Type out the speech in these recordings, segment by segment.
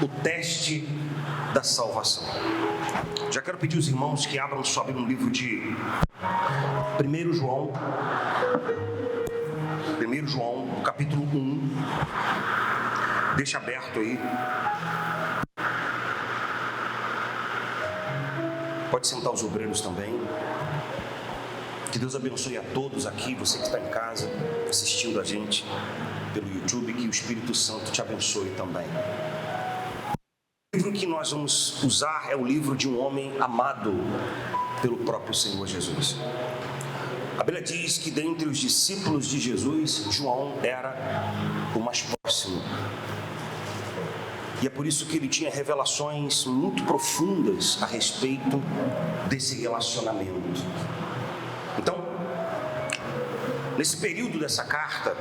o teste da salvação. Já quero pedir aos irmãos que abram sua Bíblia no livro de 1 João, capítulo 1. Deixa aberto aí. Pode sentar os obreiros também. Que Deus abençoe a todos aqui, você que está em casa, assistindo a gente pelo YouTube, que o Espírito Santo te abençoe também. O livro que nós vamos usar é o livro de um homem amado pelo próprio Senhor Jesus. A Bíblia diz que dentre os discípulos de Jesus, João era o mais próximo. E é por isso que ele tinha revelações muito profundas a respeito desse relacionamento. Então, nesse período dessa carta,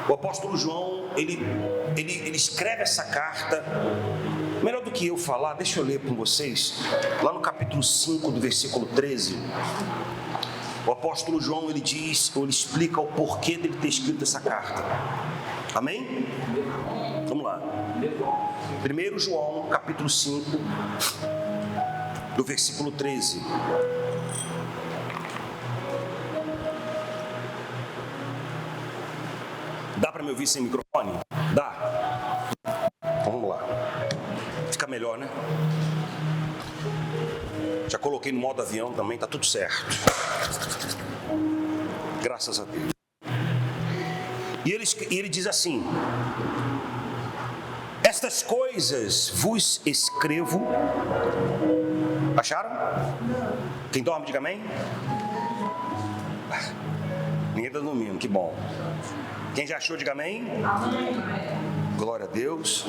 o apóstolo João, ele escreve essa carta. Melhor do que eu falar, deixa eu ler com vocês, lá no capítulo 5, do versículo 13, o apóstolo João, ele explica o porquê dele ter escrito essa carta. Amém? Vamos lá. 1 João, capítulo 5, do versículo 13. Dá para me ouvir sem microfone? Dá? Então, vamos lá. Fica melhor, né? Já coloquei no modo avião também, tá tudo certo. Graças a Deus. E ele diz assim: estas coisas vos escrevo. Acharam? Quem dorme, diga amém. Ninguém está dormindo, que bom. Quem já achou, diga amém. Amém. Glória a Deus.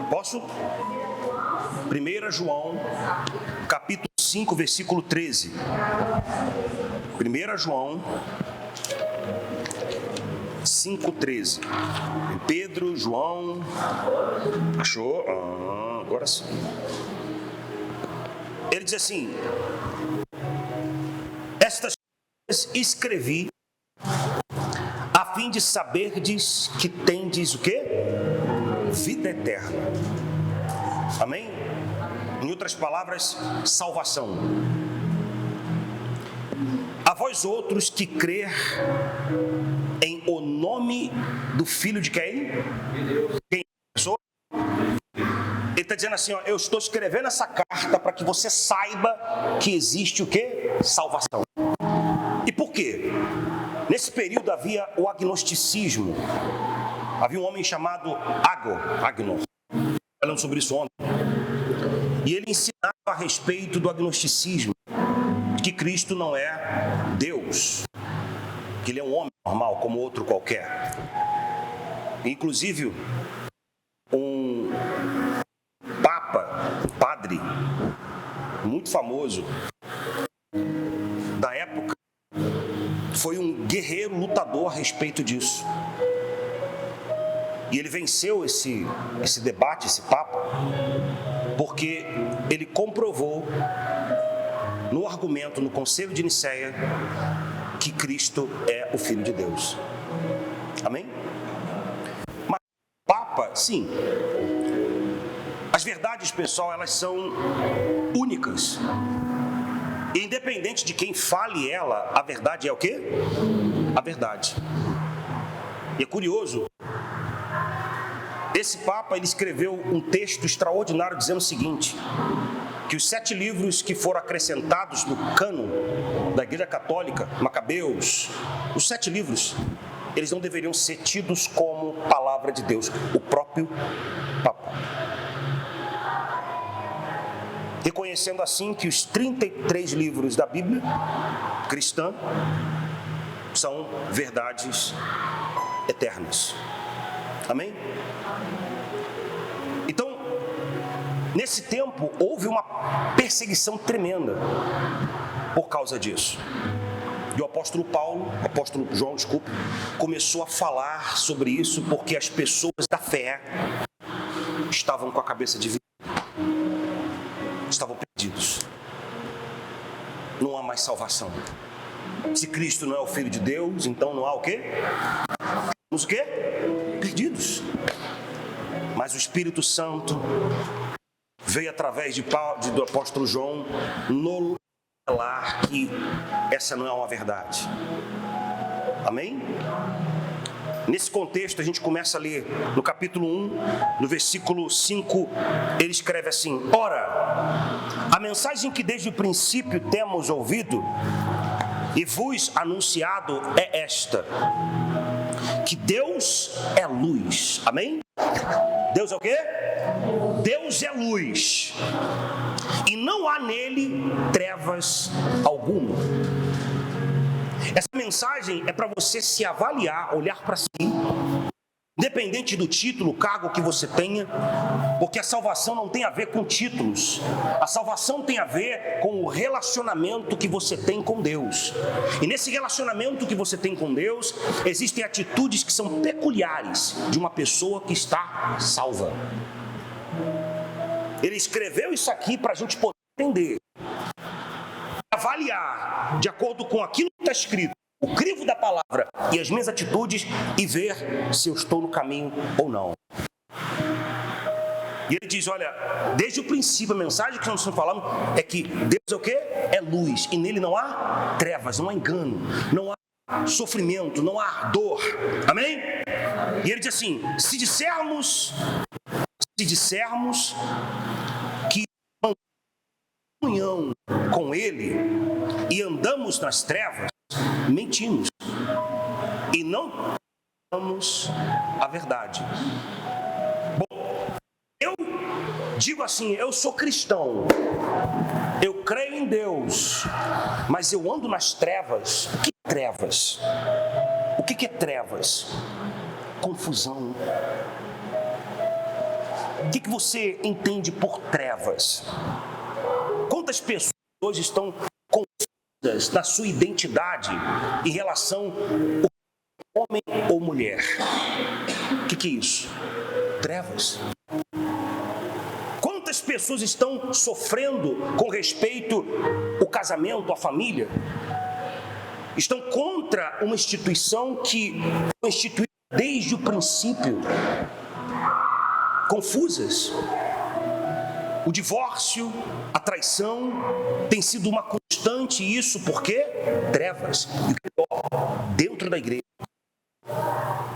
Posso? 1 João, capítulo 5, versículo 13. 1 João 5, 13. Pedro, João. Achou? Agora sim. Ele diz assim: estas coisas escrevi a fim de saberdes que tendes o quê? Vida eterna. Amém? Em outras palavras, salvação. A vós outros que crer em o nome do Filho de quem? De Deus. Quem sou? Ele está dizendo assim, ó, eu estou escrevendo essa carta para que você saiba que existe o quê? Salvação. E por quê? Nesse período havia o agnosticismo. Havia um homem chamado Agnor, falando sobre isso ontem. E ele ensinava a respeito do agnosticismo, que Cristo não é Deus, que ele é um homem normal, como outro qualquer. Inclusive, um padre, muito famoso, da época, foi um guerreiro lutador a respeito disso. E ele venceu esse debate, esse papa, porque ele comprovou no argumento, no Concílio de Nicéia, que Cristo é o Filho de Deus. Amém? Mas o papa, sim, as verdades, pessoal, elas são únicas. E independente de quem fale ela, a verdade é o quê? A verdade. E é curioso, esse Papa, ele escreveu um texto extraordinário dizendo o seguinte, que os 7 livros que foram acrescentados no cânon da Igreja Católica, Macabeus, os 7 livros, eles não deveriam ser tidos como palavra de Deus, o próprio Papa. Reconhecendo assim que os 33 livros da Bíblia cristã são verdades eternas. Amém? Então, nesse tempo, houve uma perseguição tremenda por causa disso. E o apóstolo João, começou a falar sobre isso porque as pessoas da fé estavam com a cabeça dividida. Estavam perdidos. Não há mais salvação. Se Cristo não é o Filho de Deus, então não há o quê? Os o quê? Perdidos. Mas o Espírito Santo veio através do apóstolo João nos revelar que essa não é uma verdade. Amém? Nesse contexto, a gente começa a ler no capítulo 1, no versículo 5, ele escreve assim: Ora, a mensagem que desde o princípio temos ouvido e vos anunciado é esta, que Deus é luz. Amém? Deus é o quê? Deus é luz, e não há nele trevas alguma. Essa mensagem é para você se avaliar, olhar para si, independente do título, cargo que você tenha, porque a salvação não tem a ver com títulos, a salvação tem a ver com o relacionamento que você tem com Deus. E nesse relacionamento que você tem com Deus, existem atitudes que são peculiares de uma pessoa que está salva. Ele escreveu isso aqui para a gente poder entender, avaliar de acordo com aquilo que está escrito, o crivo da palavra e as minhas atitudes, e ver se eu estou no caminho ou não. E ele diz, olha, desde o princípio, a mensagem que nós estamos falando é que Deus é o quê? É luz, e nele não há trevas, não há engano, não há sofrimento, não há dor. Amém? E ele diz assim, se dissermos que comunhão com ele e andamos nas trevas, mentimos e não falamos a verdade. Bom, eu digo assim, eu sou cristão, eu creio em Deus, mas eu ando nas trevas. O que é trevas? O que é trevas? Confusão. O que você entende por trevas? Quantas pessoas hoje estão confusas na sua identidade em relação ao homem ou mulher? O que é isso? Trevas. Quantas pessoas estão sofrendo com respeito ao casamento, à família? Estão contra uma instituição que foi instituída desde o princípio. Confusas. O divórcio, a traição, tem sido uma constante, isso porque trevas. E pior, dentro da igreja.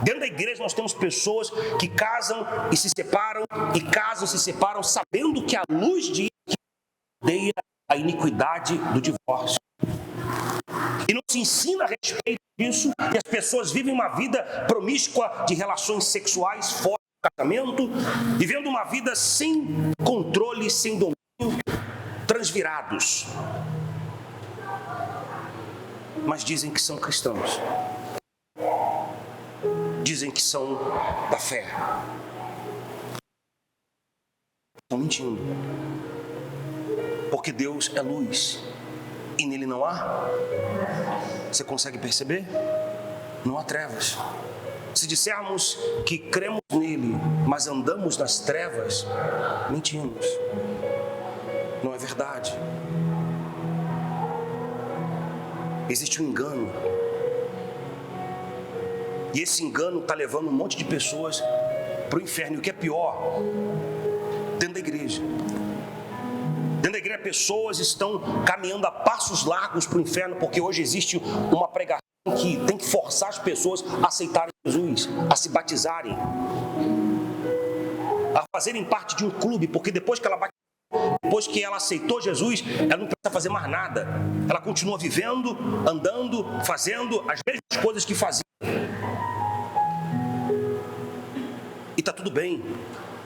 Dentro da igreja nós temos pessoas que casam e se separam, e casam e se separam, sabendo que a luz diz que odeia a iniquidade do divórcio. E não se ensina a respeito disso, e as pessoas vivem uma vida promíscua de relações sexuais fora do casamento, vivendo uma vida sem controle, sem domínio, transvirados. Mas dizem que são cristãos. Dizem que são da fé. Estão mentindo. Porque Deus é luz e nele não há. Você consegue perceber? Não há trevas. Se dissermos que cremos nele, mas andamos nas trevas, mentimos. Não é verdade. Existe um engano. E esse engano está levando um monte de pessoas para o inferno. E o que é pior, dentro da igreja. Dentro da igreja, pessoas estão caminhando a passos largos para o inferno, porque hoje existe uma pregação que tem que forçar as pessoas a aceitarem Jesus, a se batizarem, a fazerem parte de um clube, porque depois que ela aceitou Jesus, ela não precisa fazer mais nada. Ela continua vivendo, andando, fazendo as mesmas coisas que fazia. E está tudo bem,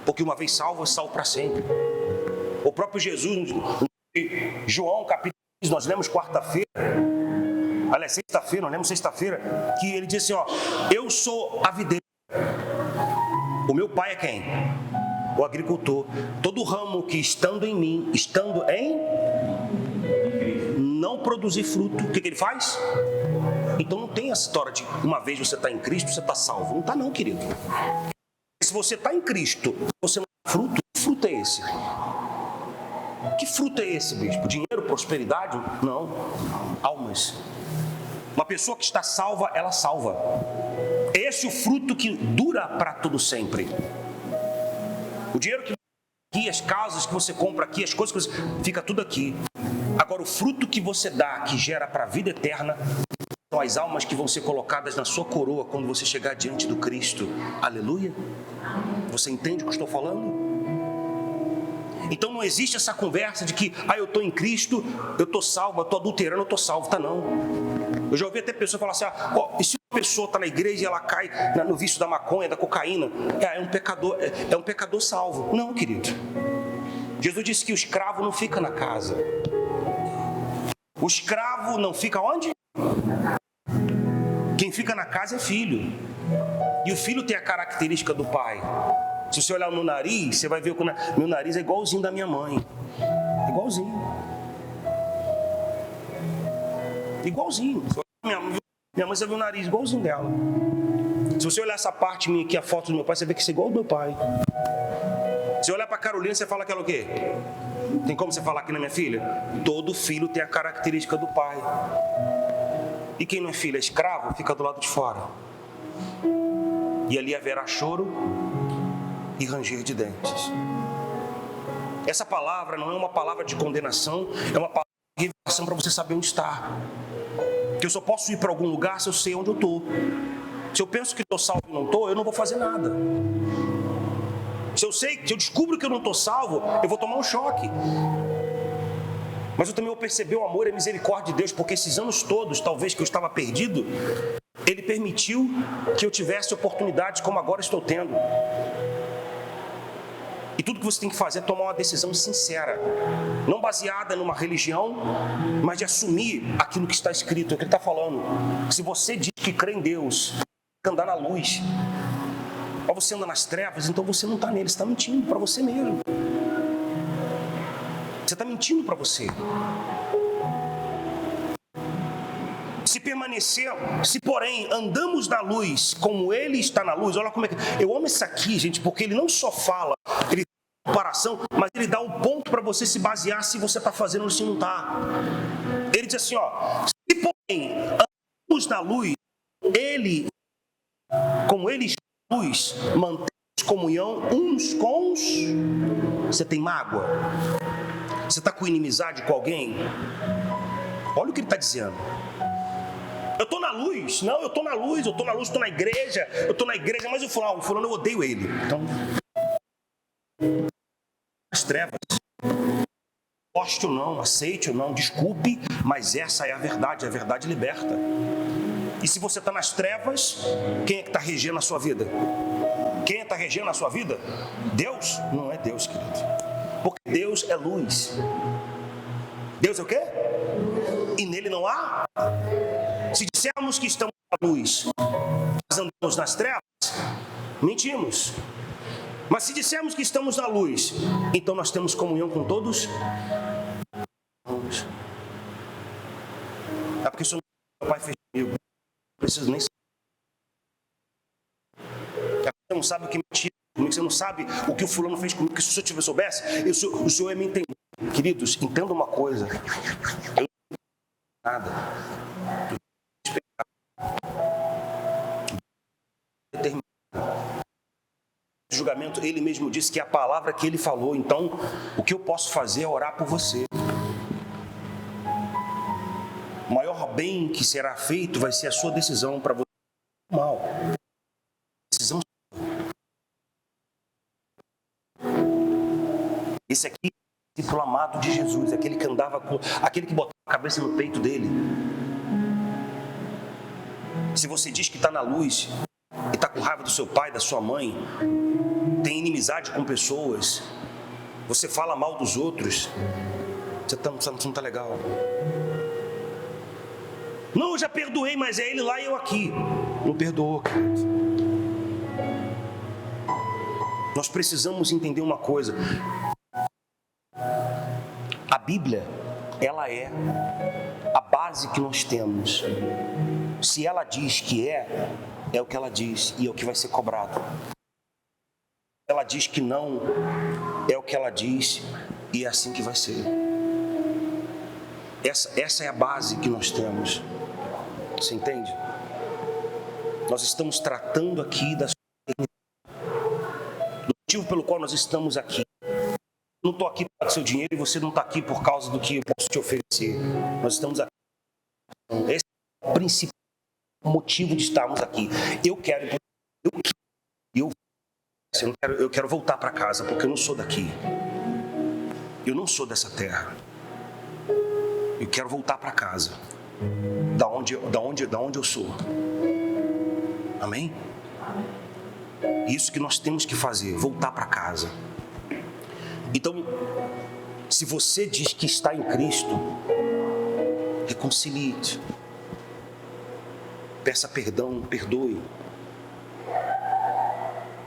porque uma vez salvo, salvo para sempre. O próprio Jesus, João capítulo 15, nós lemos quarta-feira, aliás, sexta-feira, nós lemos sexta-feira, que ele diz assim, ó, eu sou a videira. O meu pai é quem? O agricultor. Todo ramo que estando em mim, não produzir fruto, o que ele faz? Então não tem essa história de uma vez você está em Cristo, você está salvo. Não está não, querido. Se você está em Cristo, você não tem fruto, que fruto é esse? Que fruto é esse, bispo? Dinheiro, prosperidade? Não. Almas. Uma pessoa que está salva, ela salva. É esse o fruto que dura para todo sempre. O dinheiro que aqui, as casas que você compra aqui, as coisas que você... fica tudo aqui. Agora, o fruto que você dá, que gera para a vida eterna, são as almas que vão ser colocadas na sua coroa quando você chegar diante do Cristo. Aleluia? Você entende o que eu estou falando? Então não existe essa conversa de que, eu estou em Cristo, eu estou salvo, eu estou adulterando, eu estou salvo. Tá não. Eu já ouvi até pessoas falar assim, e se uma pessoa está na igreja e ela cai no vício da maconha, da cocaína, é um pecador salvo. Não, querido. Jesus disse que o escravo não fica na casa. O escravo não fica onde? Quem fica na casa é filho. E o filho tem a característica do pai. Se você olhar no nariz, você vai ver que meu nariz é igualzinho da minha mãe. Igualzinho. Igualzinho. Minha mãe, você vê o nariz igualzinho dela. Se você olhar essa parte minha aqui, a foto do meu pai, você vê que isso é igual ao do meu pai. Se olhar para a Carolina, você fala que ela é o quê? Tem como você falar aqui na minha filha? Todo filho tem a característica do pai. E quem não é filho, é escravo, fica do lado de fora. E ali haverá choro e ranger de dentes. Essa palavra não é uma palavra de condenação, é uma palavra de revelação para você saber onde está. Que eu só posso ir para algum lugar se eu sei onde eu estou. Se eu penso que estou salvo e não estou, eu não vou fazer nada. Se eu descubro que eu não estou salvo, eu vou tomar um choque. Mas eu também vou perceber o amor e a misericórdia de Deus, porque esses anos todos, talvez que eu estava perdido, Ele permitiu que eu tivesse oportunidades como agora estou tendo. E tudo que você tem que fazer é tomar uma decisão sincera, não baseada numa religião, mas de assumir aquilo que está escrito, é o que ele está falando. Se você diz que crê em Deus, tem que andar na luz. Ou você anda nas trevas, então você não está nele, você está mentindo para você mesmo. Você está mentindo para você. Se porém andamos na luz, como Ele está na luz, olha como é que... Eu amo isso aqui, gente, porque ele não só fala, ele dá comparação, mas ele dá um ponto para você se basear se você está fazendo ou se não está. Ele diz assim, se porém andamos na luz, como Ele está na luz, mantemos comunhão uns com os... Você tem mágoa? Você está com inimizade com alguém? Olha o que ele está dizendo. Eu estou na luz. Não, eu estou na luz, estou na igreja, mas o fulano eu odeio ele. Então, as trevas. Goste ou não, aceite ou não, desculpe, mas essa é a verdade liberta. E se você está nas trevas, quem é que está regendo a sua vida? Quem está regendo a sua vida? Deus? Não é Deus, querido. Porque Deus é luz. Deus é o quê? E nele não há? Se dissermos que estamos na luz, mas andamos nas trevas, mentimos. Mas se dissermos que estamos na luz, então nós temos comunhão com todos? É porque isso meu pai fez comigo. Não preciso nem saber. É porque você não sabe o que mentiu comigo, você não sabe o que o fulano fez comigo, porque se o senhor soubesse, o senhor ia me entender. Queridos, entenda uma coisa. Eu não entendo nada. O julgamento, ele mesmo disse que é a palavra que ele falou. Então, o que eu posso fazer é orar por você. O maior bem que será feito vai ser a sua decisão para você. Mal. Decisão. Esse aqui é o discípulo amado de Jesus, aquele que andava com, aquele que botava a cabeça no peito dele. Se você diz que está na luz e está com raiva do seu pai, da sua mãe, tem inimizade com pessoas, você fala mal dos outros, você não está legal. Não, eu já perdoei, mas é ele lá e eu aqui. Não perdoou, querido. Nós precisamos entender uma coisa. A Bíblia, ela é a base que nós temos. Se ela diz que é o que ela diz e é o que vai ser cobrado. Ela diz que não, é o que ela diz e é assim que vai ser. Essa é a base que nós temos. Você entende? Nós estamos tratando aqui da sua eternidade. Do motivo pelo qual nós estamos aqui. Eu não estou aqui por causa do seu dinheiro e você não está aqui por causa do que eu posso te oferecer. Nós estamos aqui. Esse é o principal motivo de estarmos aqui. Eu quero voltar para casa, porque eu não sou daqui. Eu não sou dessa terra. Eu quero voltar para casa. Da onde eu sou. Amém? Isso que nós temos que fazer, voltar para casa. Então, se você diz que está em Cristo, reconcilie-se. Peça perdão, perdoe.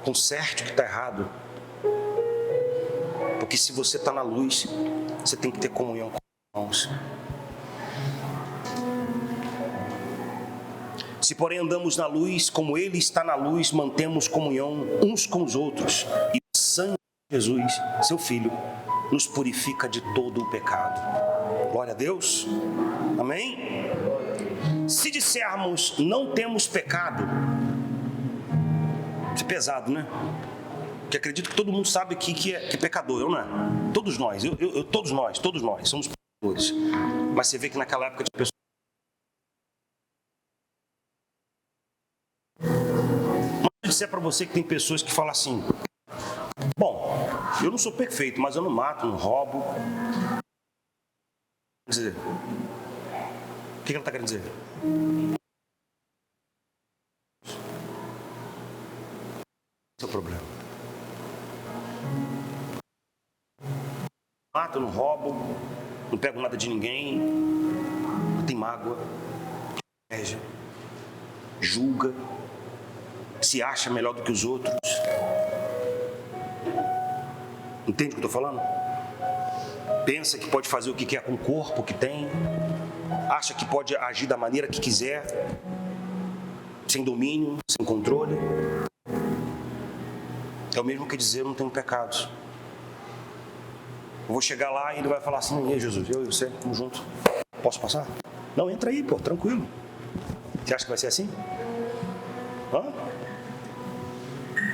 Conserte o que está errado. Porque se você está na luz, você tem que ter comunhão com os irmãos. Se porém andamos na luz, como Ele está na luz, mantemos comunhão uns com os outros. E o sangue de Jesus, seu Filho, nos purifica de todo o pecado. Glória a Deus. Amém? Se dissermos não temos pecado, isso é pesado, né? Porque acredito que todo mundo sabe que é pecador, eu não é? Todos nós, todos nós somos pecadores. Mas você vê que naquela época de pessoas. Eu disser para você que tem pessoas que falam assim: bom, eu não sou perfeito, mas eu não mato, não roubo. Quer dizer, o que ela está querendo dizer? Esse é o problema. Não mato, não roubo, não pego nada de ninguém, não tem mágoa, inveja, julga, se acha melhor do que os outros. Entende o que eu estou falando? Pensa que pode fazer o que quer com o corpo que tem. Acha que pode agir da maneira que quiser. Sem domínio, sem controle. É o mesmo que dizer: eu não tenho pecados. Eu vou chegar lá e ele vai falar assim: ei, Jesus, eu e você, vamos junto. Posso passar? Não, entra aí, pô, tranquilo. Você acha que vai ser assim? Hã?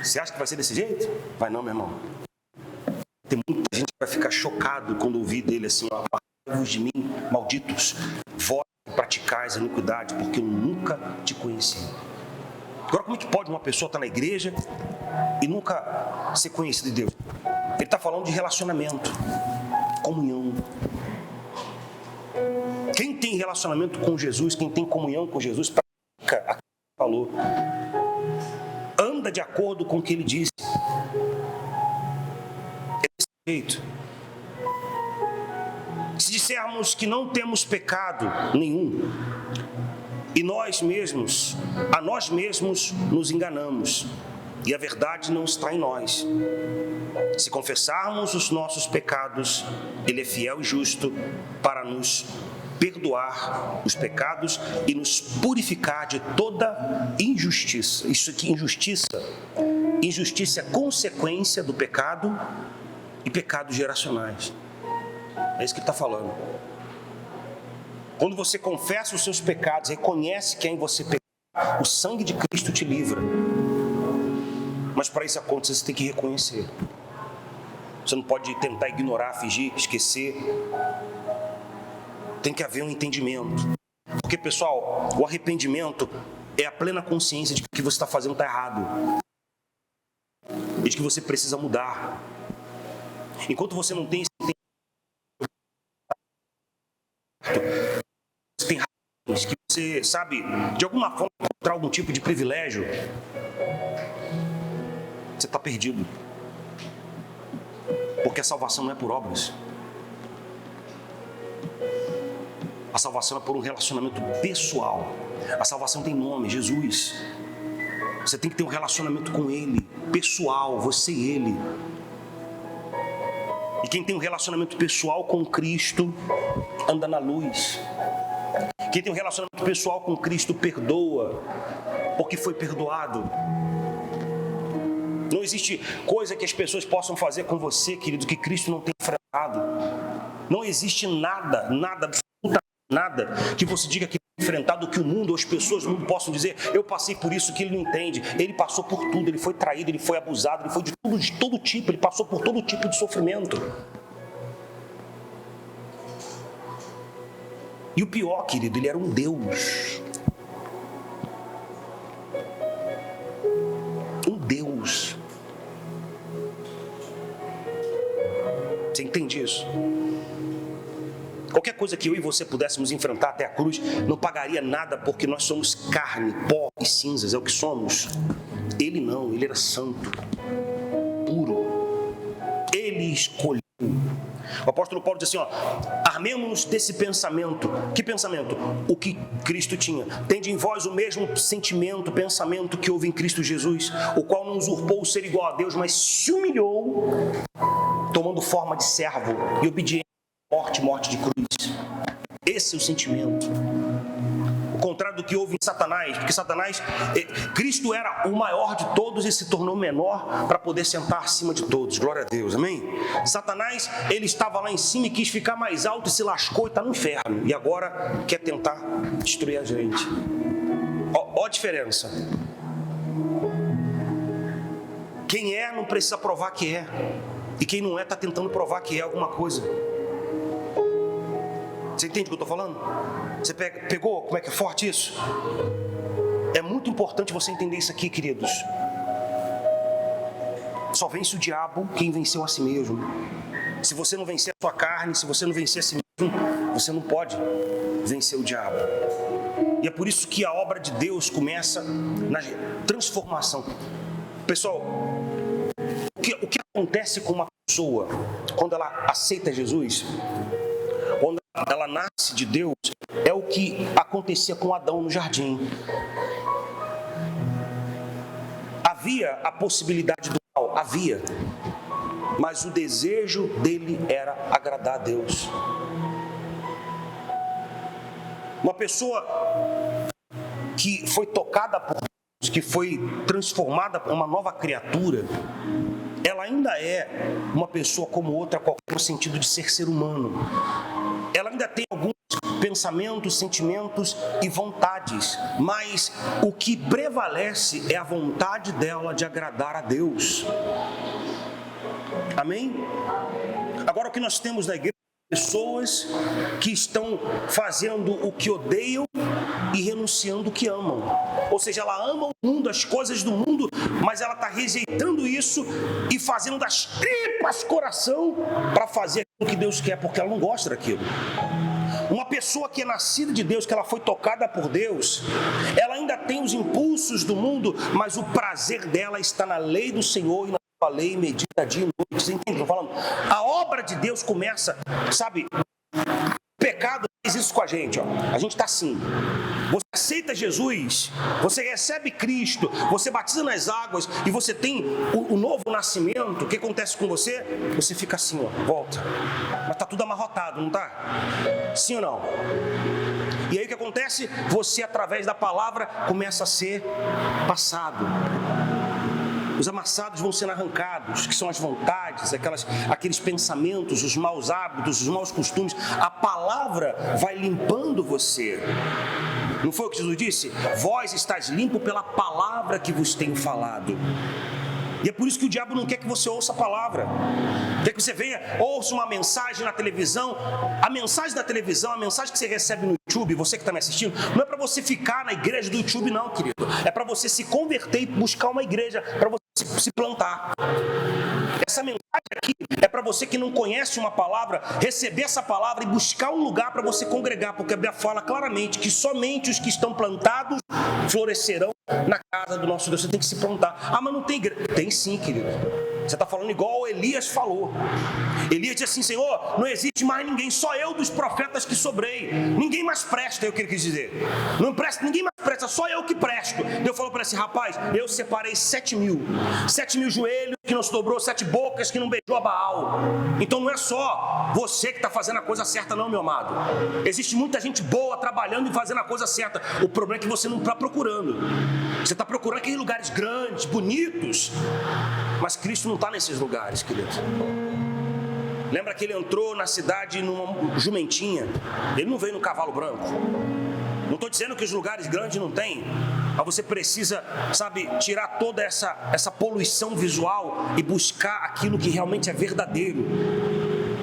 Você acha que vai ser desse jeito? Vai não, meu irmão. Tem muita gente que vai ficar chocado quando ouvir dele assim: apartai-vos de mim, malditos, vós que praticais a iniquidade, porque eu nunca te conheci. Agora, como é que pode uma pessoa estar na igreja e nunca ser conhecido de Deus? Ele está falando de relacionamento, comunhão. Quem tem relacionamento com Jesus, quem tem comunhão com Jesus, pratica aquilo que ele falou. Anda de acordo com o que ele disse. É desse jeito. Se dissermos que não temos pecado nenhum, e a nós mesmos nos enganamos, e a verdade não está em nós. Se confessarmos os nossos pecados, Ele é fiel e justo para nos perdoar os pecados e nos purificar de toda injustiça. Isso aqui, injustiça é consequência do pecado e pecados geracionais. É isso que ele está falando. Quando você confessa os seus pecados, reconhece que é em você pecado, o sangue de Cristo te livra. Mas para isso acontecer, você tem que reconhecer. Você não pode tentar ignorar, fingir, esquecer. Tem que haver um entendimento. Porque, pessoal, o arrependimento é a plena consciência de que o que você está fazendo está errado. E de que você precisa mudar. Enquanto você não tem esse entendimento, você tem razões que você, sabe, de alguma forma encontrar algum tipo de privilégio, você está perdido. Porque a salvação não é por obras. A salvação é por um relacionamento pessoal. A salvação tem nome, Jesus. Você tem que ter um relacionamento com Ele, pessoal, você e Ele. E quem tem um relacionamento pessoal com Cristo, anda na luz. Quem tem um relacionamento pessoal com Cristo, perdoa, porque foi perdoado. Não existe coisa que as pessoas possam fazer com você, querido, que Cristo não tenha enfrentado. Não existe nada, absolutamente nada, que você diga que enfrentado o que o mundo, ou as pessoas do mundo possam dizer, eu passei por isso que ele não entende. Ele passou por tudo, ele foi traído, ele foi abusado, ele foi de todo tipo, ele passou por todo tipo de sofrimento. E o pior, querido, ele era um Deus. Um Deus. Você entende isso? Qualquer coisa que eu e você pudéssemos enfrentar até a cruz não pagaria nada, porque nós somos carne, pó e cinzas, é o que somos. Ele não, ele era santo, puro. Ele escolheu. O apóstolo Paulo diz assim, armemos-nos desse pensamento. Que pensamento? O que Cristo tinha. Tende em vós o mesmo sentimento, pensamento que houve em Cristo Jesus, o qual não usurpou o ser igual a Deus, mas se humilhou, tomando forma de servo e obediente à morte de cruz. Esse é o sentimento. O contrário do que houve em Satanás, porque Satanás, Cristo era o maior de todos e se tornou menor para poder sentar acima de todos. Glória a Deus, amém? Satanás, ele estava lá em cima e quis ficar mais alto e se lascou e está no inferno. E agora quer tentar destruir a gente. Ó a diferença. Quem é não precisa provar que é. E quem não é está tentando provar que é alguma coisa. Você entende o que eu estou falando? Você pegou como é que é forte isso? É muito importante você entender isso aqui, queridos. Só vence o diabo quem venceu a si mesmo. Se você não vencer a sua carne, se você não vencer a si mesmo, você não pode vencer o diabo. E é por isso que a obra de Deus começa na transformação. Pessoal, o que acontece com uma pessoa quando ela aceita Jesus? Quando ela nasce de Deus, é o que acontecia com Adão no jardim. Havia a possibilidade do mal, havia, mas o desejo dele era agradar a Deus. Uma pessoa que foi tocada por Deus, que foi transformada em uma nova criatura, ela ainda é uma pessoa como outra, qualquer no sentido de ser humano. Ela ainda tem alguns pensamentos, sentimentos e vontades, mas o que prevalece é a vontade dela de agradar a Deus. Amém? Agora, o que nós temos na igreja? Pessoas que estão fazendo o que odeiam e renunciando o que amam. Ou seja, ela ama o mundo, as coisas do mundo, mas ela está rejeitando isso e fazendo das tripas coração para fazer aquilo que Deus quer, porque ela não gosta daquilo. Uma pessoa que é nascida de Deus, que ela foi tocada por Deus, ela ainda tem os impulsos do mundo, mas o prazer dela está na lei do Senhor e na sua lei medita dia e noite. Você entende o que eu estou falando? A obra de Deus começa, sabe, o pecado faz isso com a gente, ó. A gente está assim. Você aceita Jesus, você recebe Cristo, você batiza nas águas e você tem o novo nascimento. O que acontece com você? Você fica assim, ó, volta. Mas está tudo amarrotado, não está? Sim ou não? E aí o que acontece? Você, através da palavra, começa a ser passado. Os amassados vão sendo arrancados, que são as vontades, aqueles pensamentos, os maus hábitos, os maus costumes. A palavra vai limpando você. Não foi o que Jesus disse? Vós estáis limpo pela palavra que vos tenho falado. E é por isso que o diabo não quer que você ouça a palavra. Quer que você venha, ouça uma mensagem na televisão. A mensagem da televisão, a mensagem que você recebe no YouTube, você que está me assistindo, não é para você ficar na igreja do YouTube não, querido. É para você se converter e buscar uma igreja, para você se plantar. Essa mensagem aqui é para você que não conhece uma palavra, receber essa palavra e buscar um lugar para você congregar, porque a Bíblia fala claramente que somente os que estão plantados florescerão na casa do nosso Deus. Você tem que se plantar. Ah, mas não tem igreja. Tem sim, querido. Você está falando igual Elias falou. Elias disse assim: Senhor, não existe mais ninguém, só eu dos profetas que sobrei. Ninguém mais presta, é o que ele quis dizer. Não presta, ninguém mais presta, só eu que presto. Deus falou para esse rapaz: eu separei 7.000 joelhos que não se dobrou, 7 bocas que não beijou a Baal. Então não é só você que está fazendo a coisa certa não, meu amado. Existe muita gente boa trabalhando e fazendo a coisa certa. O problema é que você não está procurando. Você está procurando aqueles lugares grandes, bonitos, mas Cristo não está nesses lugares, querido. Lembra que ele entrou na cidade numa jumentinha? Ele não veio no cavalo branco. Não estou dizendo que os lugares grandes não tem, mas você precisa, tirar toda essa poluição visual e buscar aquilo que realmente é verdadeiro.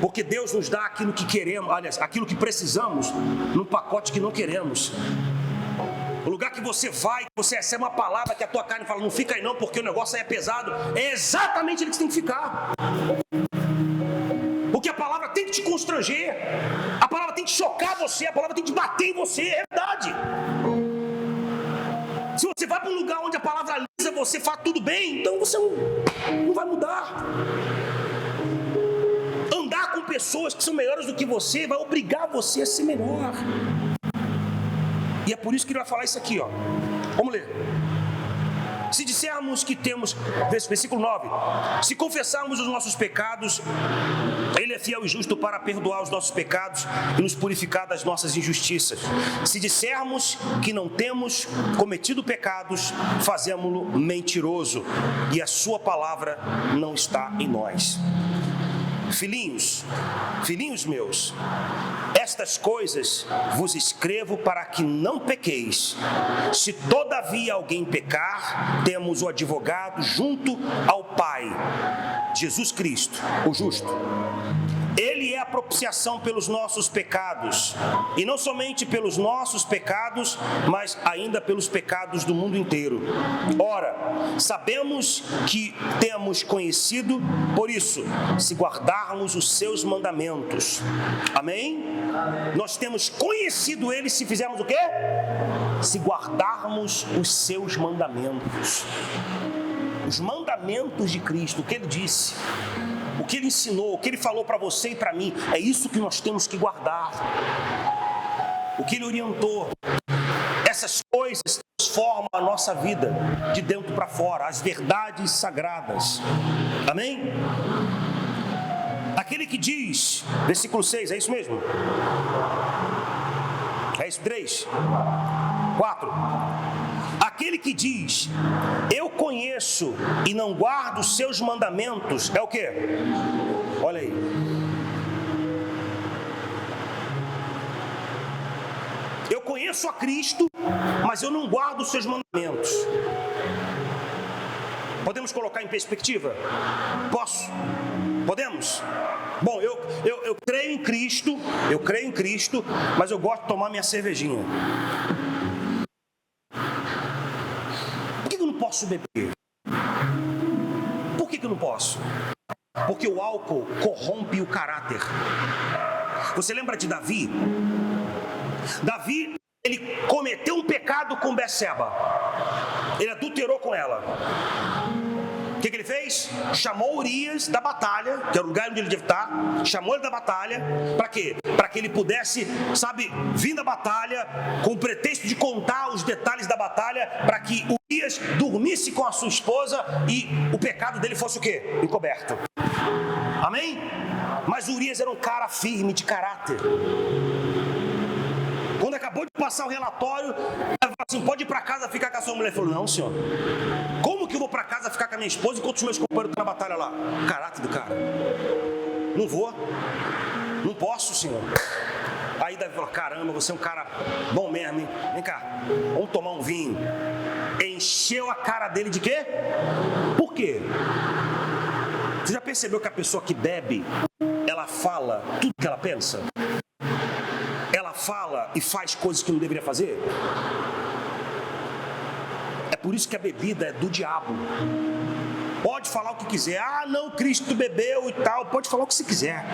Porque Deus nos dá aquilo que queremos, aliás, aquilo que precisamos, num pacote que não queremos. O lugar que você vai, você recebe uma palavra que a tua carne fala, não fica aí não, porque o negócio aí é pesado, é exatamente ele que você tem que ficar. Porque a palavra tem que te constranger, a palavra tem que chocar você, a palavra tem que bater em você, é verdade. Se você vai para um lugar onde a palavra lisa você faz tudo bem, então você não vai mudar. Andar com pessoas que são melhores do que você vai obrigar você a ser melhor. E é por isso que ele vai falar isso aqui, ó. Vamos ler. Se dissermos que temos, versículo 9, se confessarmos os nossos pecados, Ele é fiel e justo para perdoar os nossos pecados e nos purificar das nossas injustiças. Se dissermos que não temos cometido pecados, fazemo-lo mentiroso e a sua palavra não está em nós. Filhinhos meus, estas coisas vos escrevo para que não pequeis. Se todavia alguém pecar, temos o advogado junto ao Pai, Jesus Cristo, o justo. Ele é a propiciação pelos nossos pecados, e não somente pelos nossos pecados, mas ainda pelos pecados do mundo inteiro. Ora, sabemos que temos conhecido, por isso, se guardarmos os seus mandamentos. Amém? Nós temos conhecido Ele se fizermos o quê? Se guardarmos os seus mandamentos. Os mandamentos de Cristo, o que Ele disse, o que Ele ensinou, o que Ele falou para você e para mim, é isso que nós temos que guardar. O que Ele orientou. Essas coisas transformam a nossa vida de dentro para fora, as verdades sagradas. Amém? Aquele que diz, versículo 6, é isso mesmo? É isso, 3, 4. Aquele que diz, eu conheço e não guardo os seus mandamentos, é o quê? Olha aí. Eu conheço a Cristo, mas eu não guardo os seus mandamentos. Podemos colocar em perspectiva? Posso? Podemos? Bom, eu creio em Cristo, mas eu gosto de tomar minha cervejinha. Por que eu não posso beber? Por que eu não posso? Porque o álcool corrompe o caráter. Você lembra de Davi? Davi, ele cometeu um pecado com Betseba. Ele adulterou com ela. O que ele fez? Chamou Urias da batalha, que era o lugar onde ele devia estar. Chamou ele da batalha. Para quê? Para que ele pudesse, vir da batalha com o pretexto de contar os detalhes da batalha, para que Urias dormisse com a sua esposa e o pecado dele fosse o quê? Encoberto. Amém? Mas Urias era um cara firme de caráter. Quando acabou de passar o relatório, ele falou assim, pode ir para casa ficar com a sua mulher. Ele falou, não, senhor. Como que eu vou para casa ficar com a minha esposa enquanto os meus companheiros estão na batalha lá? O caráter do cara. Não vou. Não posso, senhor. Aí Davi falou, caramba, você é um cara bom mesmo, hein? Vem cá, vamos tomar um vinho. Encheu a cara dele de quê? Por quê? Você já percebeu que a pessoa que bebe, ela fala tudo que ela pensa? Ela fala e faz coisas que não deveria fazer? É por isso que a bebida é do diabo. Pode falar o que quiser. Ah, não, Cristo bebeu e tal. Pode falar o que você quiser.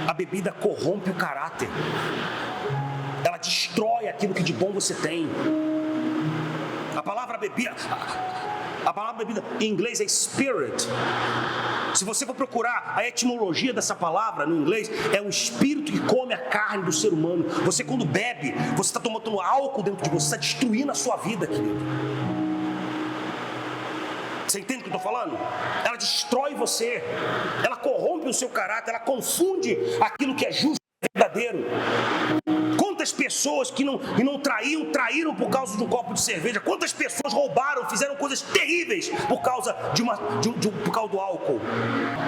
A bebida corrompe o caráter. Ela destrói aquilo que de bom você tem. A palavra bebida em inglês é spirit. Se você for procurar a etimologia dessa palavra no inglês, é um espírito que come a carne do ser humano. Você quando bebe, você está tomando álcool dentro de você, está destruindo a sua vida, querido. Você entende o que eu estou falando? Ela destrói você, ela corrompe o seu caráter, ela confunde aquilo que é justo e verdadeiro. Quantas pessoas que não traíram por causa de um copo de cerveja? Quantas pessoas roubaram, fizeram coisas terríveis por causa por causa do álcool?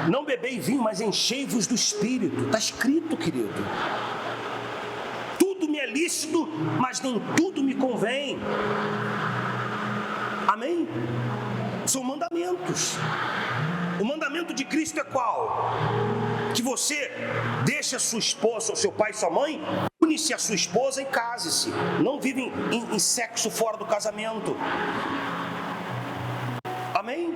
Não bebei vinho, mas enchei-vos do Espírito. Está escrito, querido. Tudo me é lícito, mas nem tudo me convém. Amém? São mandamentos. O mandamento de Cristo é qual? Que você deixe a sua esposa, ou seu pai e sua mãe, une-se a sua esposa e case-se. Não vivem em sexo fora do casamento. Amém?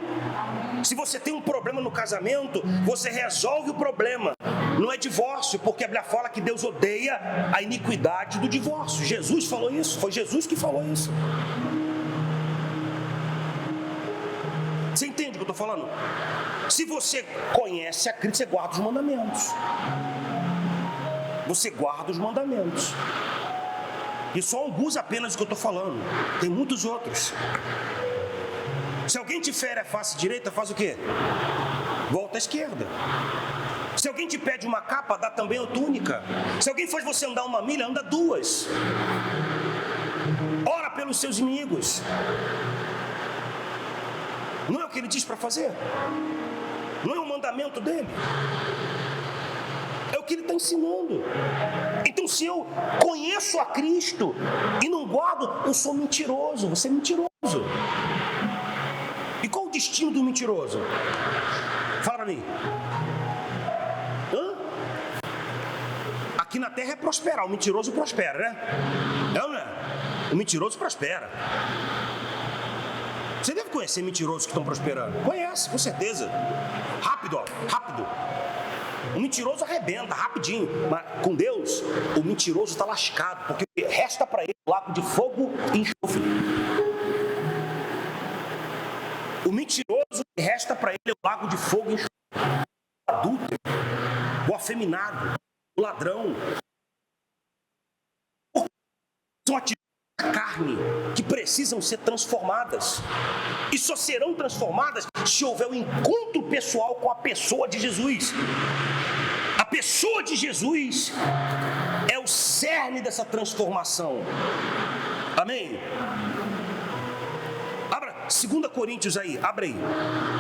Se você tem um problema no casamento, você resolve o problema. Não é divórcio, porque a Bíblia fala que Deus odeia a iniquidade do divórcio. Jesus falou isso, foi Jesus que falou isso. Você entende o que eu estou falando? Se você conhece a Cristo, você guarda os mandamentos. Você guarda os mandamentos. E só alguns apenas do que eu estou falando. Tem muitos outros. Se alguém te fere a face direita, faz o quê? Volta à esquerda. Se alguém te pede uma capa, dá também a túnica. Se alguém faz você andar 1 milha, anda 2. Ora pelos seus inimigos. Não é o que ele diz para fazer? Não é o mandamento dele? É o que ele está ensinando. Então, se eu conheço a Cristo e não guardo, eu sou mentiroso. Você é mentiroso. E qual o destino do mentiroso? Fala para mim. Aqui na terra é prosperar. O mentiroso prospera, né? É ou não é? O mentiroso prospera. Você deve conhecer mentirosos que estão prosperando. Conhece, com certeza. Rápido, ó, rápido. O mentiroso arrebenta, rapidinho. Mas com Deus, o mentiroso está lascado, porque resta para ele o lago de fogo e enxofre. O mentiroso, resta para ele o lago de fogo e enxofre. O adúltero, o afeminado, o ladrão. São atitudes da carne que precisam ser transformadas. E só serão transformadas se houver um encontro pessoal com a pessoa de Jesus. A pessoa de Jesus é o cerne dessa transformação. Amém? Abra 2 Coríntios aí, abre aí.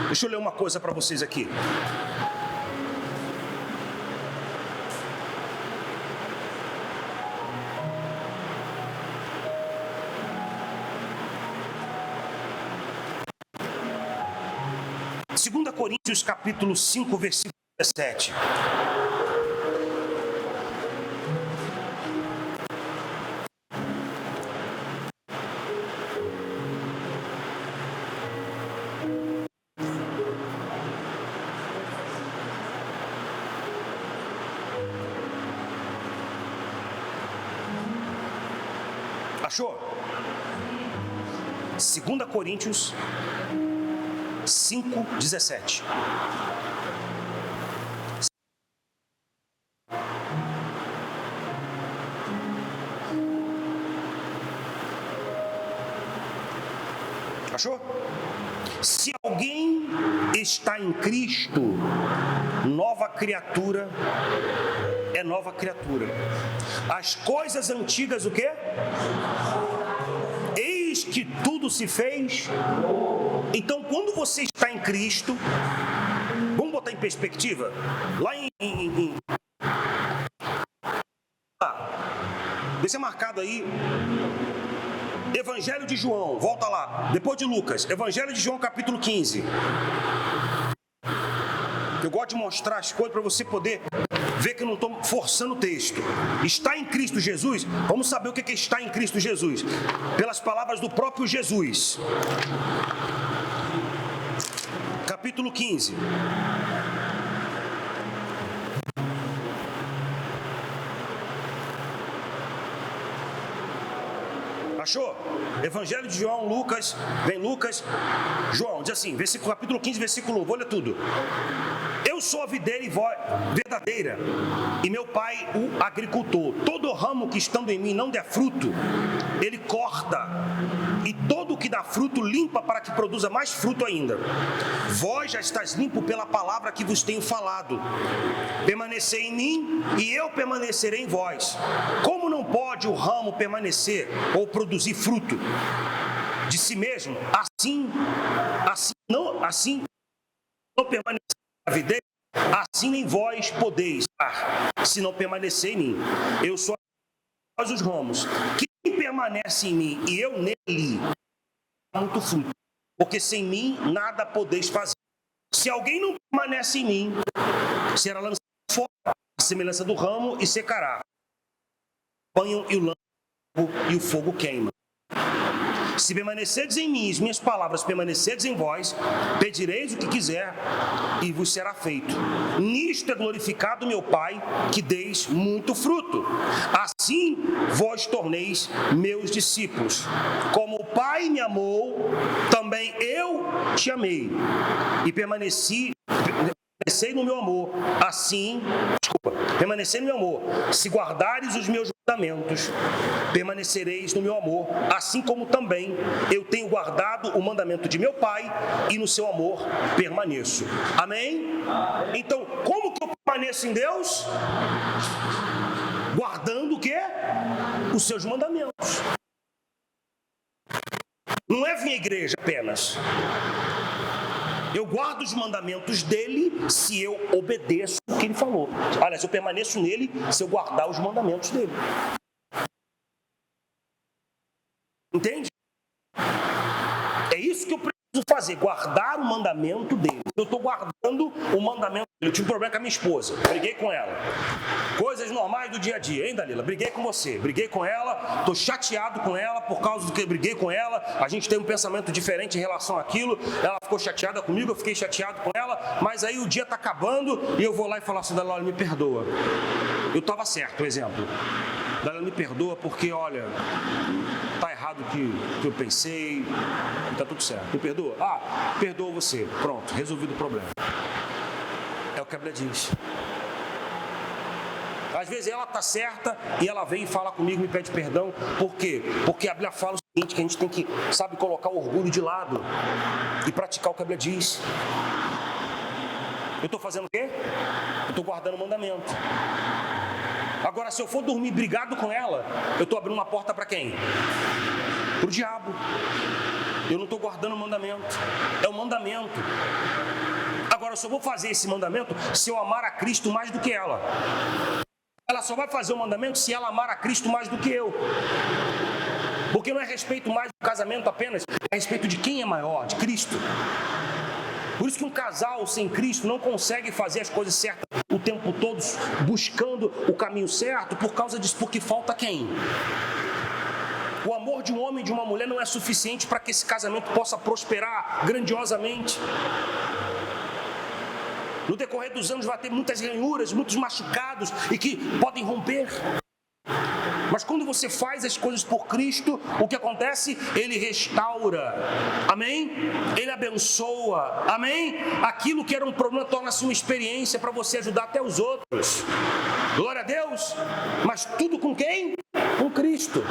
Deixa eu ler uma coisa para vocês aqui. Segunda Coríntios capítulo 5, versículo 17. Achou? 2 Coríntios 5:17. Achou? Se alguém está em Cristo, nova criatura é nova criatura. As coisas antigas, o quê? Eis que tudo se fez. Então, quando você está em Cristo, vamos botar em perspectiva, lá deixa marcado aí, Evangelho de João, volta lá, depois de Lucas, Evangelho de João capítulo 15. Eu gosto de mostrar as coisas para você poder ver que eu não estou forçando o texto. Está em Cristo Jesus, vamos saber o que é estar em Cristo Jesus, pelas palavras do próprio Jesus. Capítulo 15. Achou? Evangelho de João, Lucas, vem Lucas, João, diz assim, capítulo 15, versículo 1, vou ler tudo. Eu sou a videira verdadeira, e meu pai o agricultor. Todo ramo que estando em mim não der fruto, ele corta, e todo o que dá fruto limpa para que produza mais fruto ainda. Vós já estáis limpo pela palavra que vos tenho falado. Permanecei em mim, e eu permanecerei em vós. Como não pode o ramo permanecer ou produzir fruto de si mesmo, assim não permanecer na videira, assim nem vós podeis, se não permanecer em mim. Eu sou Nós os ramos. Quem permanece em mim e eu nele, dá muito fruto. Porque sem mim nada podeis fazer. Se alguém não permanece em mim, será lançado fora, a semelhança do ramo, e secará. Apanham e o lançam e o fogo queima. Se permanecerdes em mim, as minhas palavras permanecerdes em vós, pedireis o que quiser e vos será feito. Nisto é glorificado meu Pai, que deis muito fruto. Assim vós torneis meus discípulos. Como o Pai me amou, também eu te amei e permaneci no meu amor. Permanecei no meu amor. Se guardares os meus mandamentos, permanecereis no meu amor, assim como também eu tenho guardado o mandamento de meu Pai e no seu amor permaneço. Amém? Então, como que eu permaneço em Deus? Guardando o quê? Os seus mandamentos. Não é vir à igreja apenas. Eu guardo os mandamentos dele se eu obedeço o que ele falou. Aliás, eu permaneço nele se eu guardar os mandamentos dele. Entende? É isso que eu preciso fazer, guardar o mandamento dele. Eu estou guardando o mandamento dele. Eu tive um problema com a minha esposa, briguei com ela. Coisas normais do dia a dia, hein, Dalila? Briguei com você, briguei com ela, estou chateado com ela por causa do que eu briguei com ela. A gente tem um pensamento diferente em relação àquilo. Ela ficou chateada comigo, eu fiquei chateado com ela. Mas aí o dia está acabando e eu vou lá e falo assim: Dalila, me perdoa. Eu estava certo, exemplo. Dalila, me perdoa porque, olha, está errado o que eu pensei, está tudo certo. Me perdoa? Ah, perdoa você. Pronto, resolvido o problema. É o que a Bíblia diz. Às vezes ela está certa e ela vem e fala comigo, me pede perdão. Por quê? Porque a Bíblia fala o seguinte, que a gente tem que, colocar o orgulho de lado e praticar o que a Bíblia diz. Eu estou fazendo o quê? Eu estou guardando o mandamento. Agora, se eu for dormir brigado com ela, eu estou abrindo uma porta para quem? Para o diabo. Eu não estou guardando o mandamento. É o mandamento. Agora, eu só vou fazer esse mandamento se eu amar a Cristo mais do que ela. Ela só vai fazer o mandamento se ela amar a Cristo mais do que eu. Porque não é respeito mais do casamento apenas, é respeito de quem é maior, de Cristo. Por isso que um casal sem Cristo não consegue fazer as coisas certas o tempo todo, buscando o caminho certo, por causa disso, porque falta quem? O amor de um homem e de uma mulher não é suficiente para que esse casamento possa prosperar grandiosamente. No decorrer dos anos vai ter muitas ranhuras, muitos machucados e que podem romper. Mas quando você faz as coisas por Cristo, o que acontece? Ele restaura, amém? Ele abençoa, amém? Aquilo que era um problema torna-se uma experiência para você ajudar até os outros. Glória a Deus! Mas tudo com quem? Com Cristo.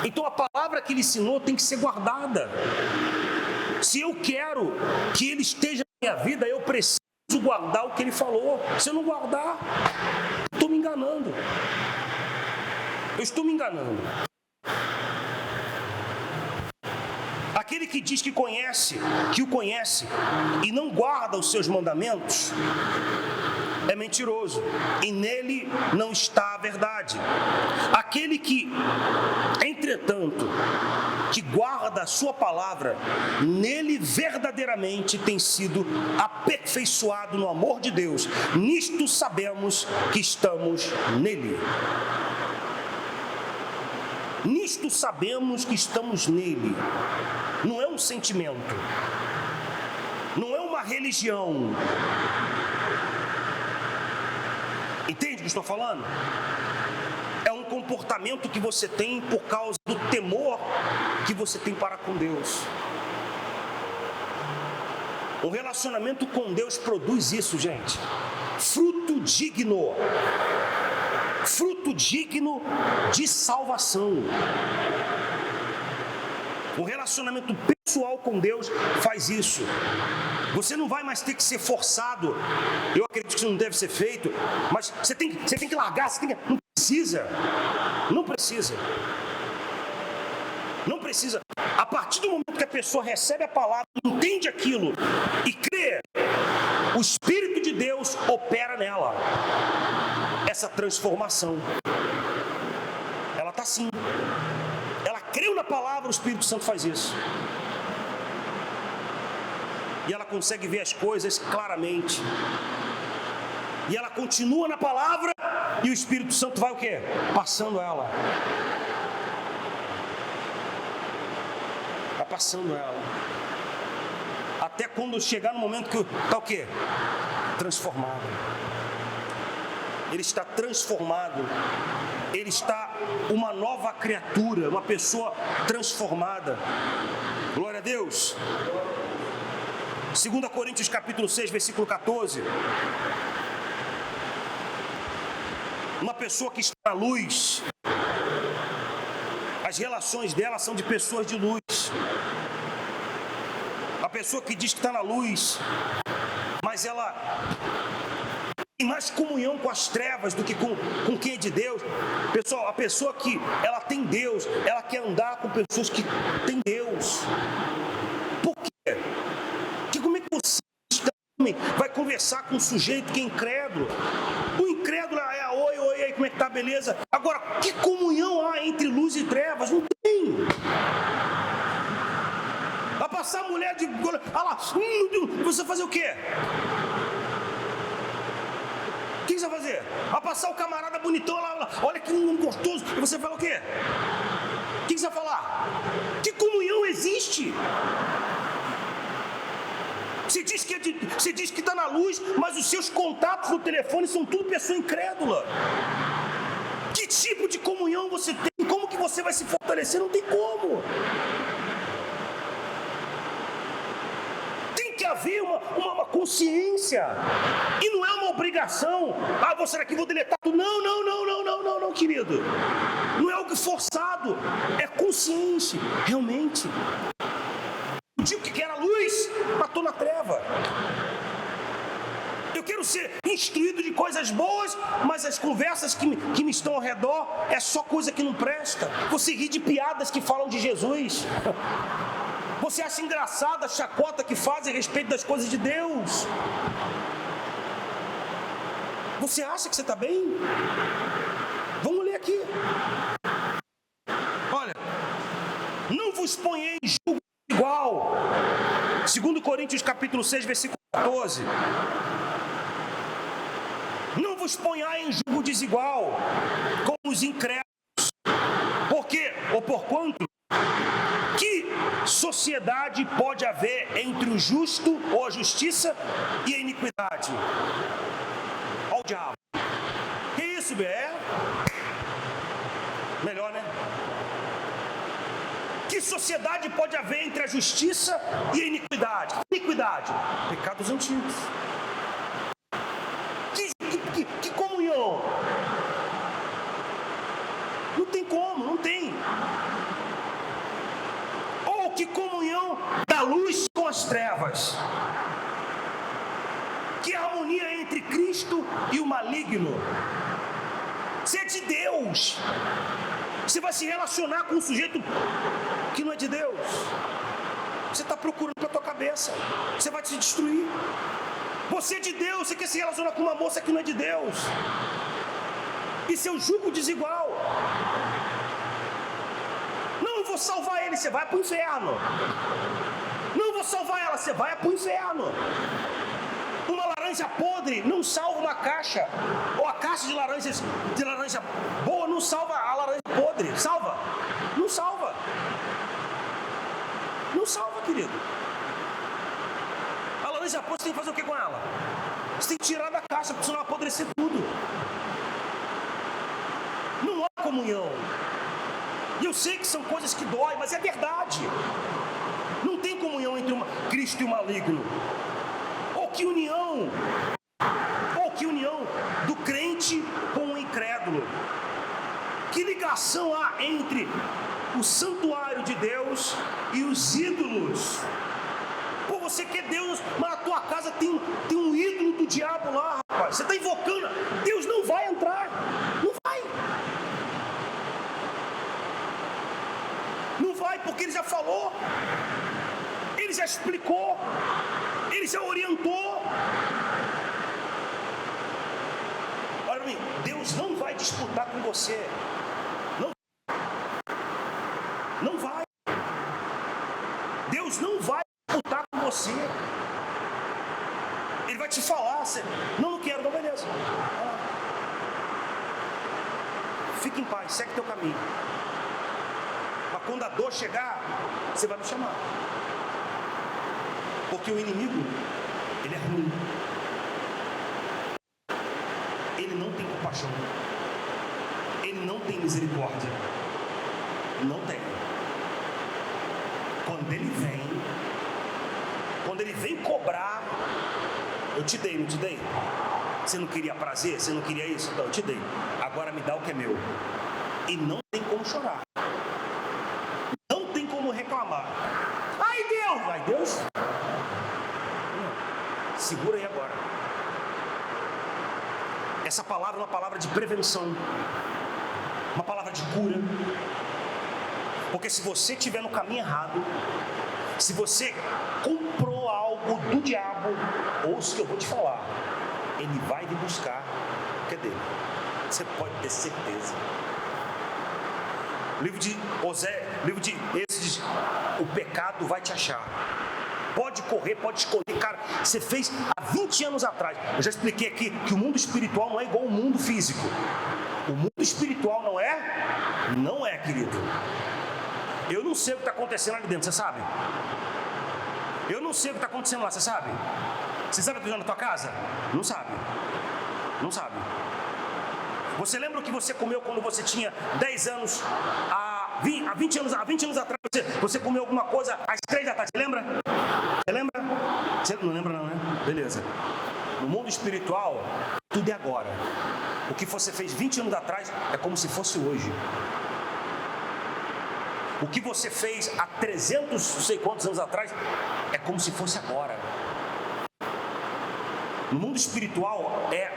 Então a palavra que ele ensinou tem que ser guardada. Se eu quero que ele esteja na minha vida, eu preciso guardar o que ele falou. Se eu não guardar, estou me enganando. Eu estou me enganando. Aquele que diz que o conhece e não guarda os seus mandamentos, é mentiroso, e nele não está a verdade. Aquele que, entretanto, que guarda a sua palavra, nele verdadeiramente tem sido aperfeiçoado no amor de Deus. Nisto sabemos que estamos nele. Nisto sabemos que estamos nele. Não é um sentimento, não é uma religião. Entende o que eu estou falando? É um comportamento que você tem por causa do temor que você tem para com Deus. Um relacionamento com Deus produz isso, gente. Fruto digno de salvação. Um relacionamento pessoal com Deus faz isso. Você não vai mais ter que ser forçado. Eu acredito que isso não deve ser feito, mas você tem que largar, não precisa. Não precisa. A partir do momento que a pessoa recebe a palavra, entende aquilo e crê, o Espírito de Deus opera nela essa transformação. está sim. Ela creu na palavra, o Espírito Santo faz isso. E ela consegue ver as coisas claramente. E ela continua na palavra, e o Espírito Santo vai o quê? Passando ela. Vai passando ela. Até quando chegar no momento que está o quê? Transformado. Ele está transformado. Ele está uma nova criatura, uma pessoa transformada. Glória a Deus. 2 Coríntios capítulo 6, versículo 14. Uma pessoa que está na luz, as relações dela são de pessoas de luz. A pessoa que diz que está na luz, mas ela tem mais comunhão com as trevas do que com quem é de Deus. Pessoal, a pessoa que ela tem Deus, ela quer andar com pessoas que têm Deus. Por quê? Porque como é que você vai conversar com um sujeito que é incrédulo? O incrédulo é oi, aí, como é que tá, beleza? Agora, que comunhão há entre luz e trevas? Não tem. Vai passar a mulher de... Olha lá, você vai fazer o quê? O que você vai fazer? Vai passar o camarada bonitão lá, olha que gostoso, e você fala o quê? O que você vai falar? Que comunhão existe? Você diz que está na luz, mas os seus contatos no telefone são tudo pessoa incrédula. Que tipo de comunhão você tem? Como que você vai se fortalecer? Não tem como. Tem que haver uma consciência. E não é uma obrigação. Vou sair aqui, vou deletar tudo. Não, querido. Não é algo forçado. É consciente, realmente. Eu digo que era luz, mas estou na treva. Eu quero ser instruído de coisas boas, mas as conversas que me estão ao redor é só coisa que não presta. Você ri de piadas que falam de Jesus. Você acha engraçada a chacota que fazem a respeito das coisas de Deus. Você acha que você está bem? Vamos ler aqui. Olha, não vos ponhei em julgo igual. 2 Coríntios capítulo 6, versículo 14. Não vos ponhai em julgo desigual com os incrédulos. Por quê? Ou por quanto? Que sociedade pode haver entre o justo ou a justiça e a iniquidade? Olha o diabo. Que isso, Bé? Melhor, né? Que sociedade pode haver entre a justiça e a iniquidade? Iniquidade, pecados antigos. Que comunhão? Não tem como, não tem. Ou que comunhão da luz com as trevas? Que harmonia entre Cristo e o maligno? Você é de Deus. Você vai se relacionar com um sujeito que não é de Deus. Você está procurando para a tua cabeça. Você vai te destruir. Você é de Deus. Você quer se relacionar com uma moça que não é de Deus. E seu jugo desigual. Não, eu vou salvar ele. Você vai para o inferno. Não, eu vou salvar ela. Você vai para o inferno. Uma laranja podre não salva uma caixa. Ou a caixa de laranja boa não salva a laranja podre. Salva? Não salva. Não salva, querido. A laranja podre, você tem que fazer o que com ela? Você tem que tirar da caixa, porque senão vai apodrecer tudo. Não há comunhão. E eu sei que são coisas que doem, mas é verdade. Não tem comunhão entre Cristo e o maligno. Ou que união do crente com o incrédulo. Que ligação há entre o santuário de Deus e os ídolos? Pô, você quer Deus, mas na tua casa tem um ídolo do diabo lá, rapaz. Você está invocando, Deus não vai entrar. Não vai. Não vai, porque Ele já falou. Ele já explicou. Ele já orientou. Olha para mim, Deus não vai disputar com você. Não. fica em paz, segue teu caminho. Mas quando a dor chegar, você vai me chamar. Porque o inimigo, ele é ruim. Ele não tem compaixão. Ele não tem misericórdia. Não tem. Quando ele vem cobrar, eu te dei, não te dei? Você não queria prazer? Você não queria isso? Então eu te dei. Agora me dá o que é meu. E não tem como chorar. Não tem como reclamar. Ai Deus! Ai Deus? Não. Segura aí agora. Essa palavra é uma palavra de prevenção. Uma palavra de cura. Porque se você estiver no caminho errado, se você comprou algo do diabo, ouça o que eu vou te falar, ele vai lhe buscar o que é dele. Você pode ter certeza. O livro de Êxodo diz: o pecado vai te achar. Pode correr, pode escolher. Cara, você fez há 20 anos atrás. Eu já expliquei aqui que o mundo espiritual não é igual ao mundo físico. O mundo espiritual não é? Não é, querido. Eu não sei o que está acontecendo ali dentro, você sabe? Eu não sei o que está acontecendo lá, você sabe? Você sabe o que está na tua casa? Não sabe. Não sabe. Você lembra o que você comeu quando você tinha 10 anos? Há 20 anos atrás, você comeu alguma coisa às 3 da tarde, você lembra? Você lembra? Você não lembra não, né? Beleza. No mundo espiritual, tudo é agora. O que você fez 20 anos atrás é como se fosse hoje. O que você fez há 300, não sei quantos anos atrás, é como se fosse agora. No mundo espiritual é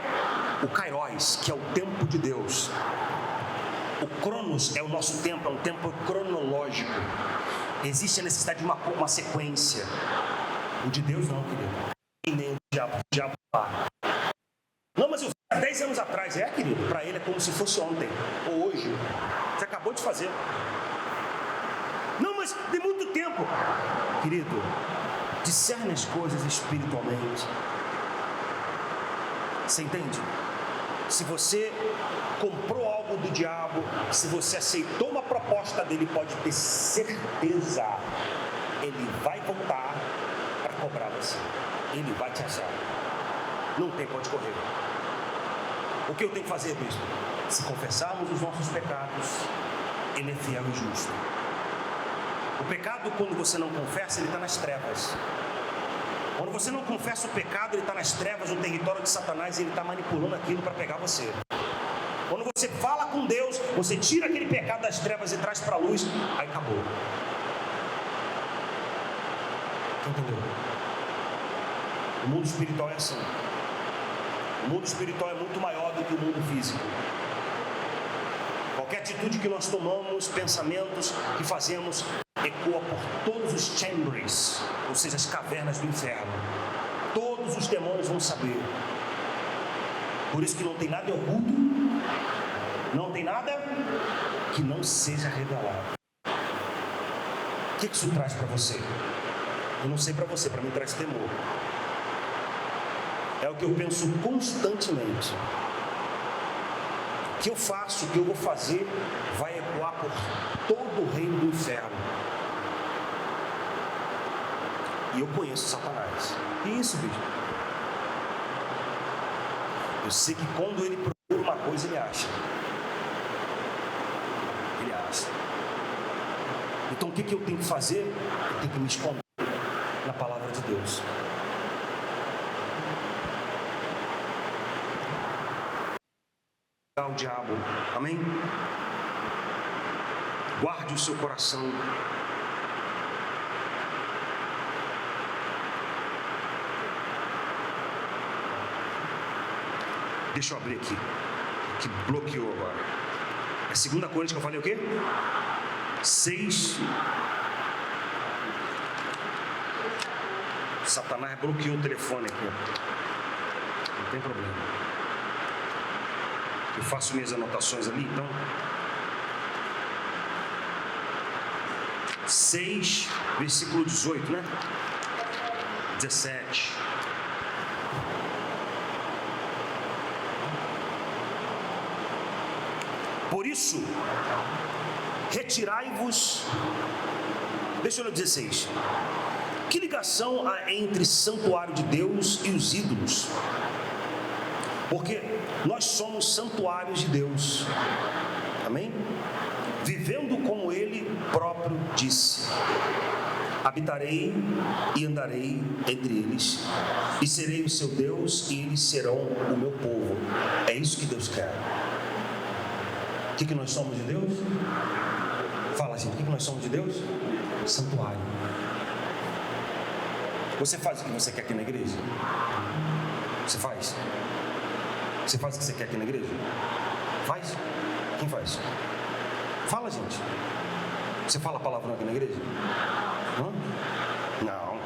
o Kairos, que é o tempo de Deus. O Cronos é o nosso tempo, é um tempo cronológico. Existe a necessidade de uma sequência. O de Deus não, querido. E nem o diabo lá. Não, mas eu fiz há 10 anos atrás. É, querido, para ele é como se fosse ontem, ou hoje. Você acabou de fazer. Não, mas tem muito tempo. Querido, discerne as coisas espiritualmente. Você entende? Se você comprou algo do diabo, se você aceitou uma proposta dele, pode ter certeza, ele vai voltar para cobrar você. Ele vai te achar. Não tem pra onde correr. O que eu tenho que fazer, bispo? Se confessarmos os nossos pecados, ele é fiel e justo. O pecado, quando você não confessa, ele está nas trevas. Quando você não confessa o pecado, ele está nas trevas, no território de Satanás, e ele está manipulando aquilo para pegar você. Quando você fala com Deus, você tira aquele pecado das trevas e traz para a luz, aí acabou. Entendeu? O mundo espiritual é assim. O mundo espiritual é muito maior do que o mundo físico. Qualquer atitude que nós tomamos, pensamentos que fazemos, ecoa por todos os chambers, ou seja, as cavernas do inferno. Todos os demônios vão saber. Por isso que não tem nada oculto, não tem nada que não seja revelado. O que isso traz para você? Eu não sei para você, para mim traz temor. É o que eu penso constantemente. O que eu faço, o que eu vou fazer, vai ecoar por todo o reino do inferno. E eu conheço Satanás. E isso, bicho. Eu sei que quando ele procura uma coisa, ele acha. Ele acha. Então o que eu tenho que fazer? Eu tenho que me esconder na palavra de Deus. O diabo, amém? Guarde o seu coração. Deixa eu abrir aqui, que bloqueou agora. É 2 Coríntios que eu falei o quê? 6. Satanás bloqueou o telefone aqui. Não tem problema. Eu faço minhas anotações ali, então. 6, versículo 18, né? 17. Por isso, retirai-vos. Versículo 16. Que ligação há entre santuário de Deus e os ídolos? Porque nós somos santuários de Deus. Amém? Vivendo como Ele próprio disse: habitarei e andarei entre eles, e serei o seu Deus, e eles serão o meu povo. É isso que Deus quer. O que nós somos de Deus? Fala, gente, o que nós somos de Deus? Santuário. Você faz o que você quer aqui na igreja? Você faz? Você faz o que você quer aqui na igreja? Faz? Quem faz? Fala, gente. Você fala palavrão aqui na igreja? Hã? Não.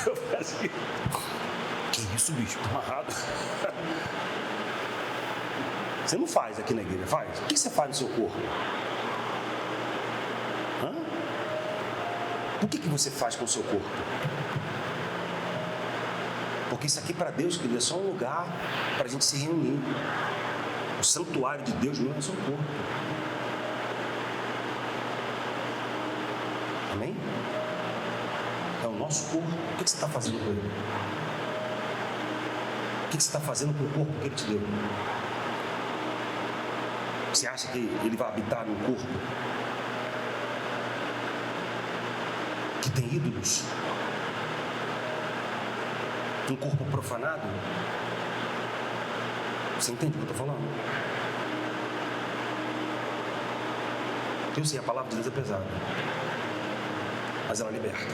Eu faço aqui. Que isso, bicho? Tô amarrado. Você não faz aqui na igreja, faz? O que você faz no seu corpo? Hã? O que você faz com o seu corpo? Porque isso aqui para Deus, querido, é só um lugar para a gente se reunir. O santuário de Deus não é o seu corpo. Amém? É o nosso corpo. O que você está fazendo com ele? O que você está fazendo com o corpo que ele te deu? Você acha que ele vai habitar num corpo que tem ídolos? Um corpo profanado? Você entende o que eu estou falando? Eu sei, a palavra de Deus é pesada, mas ela liberta.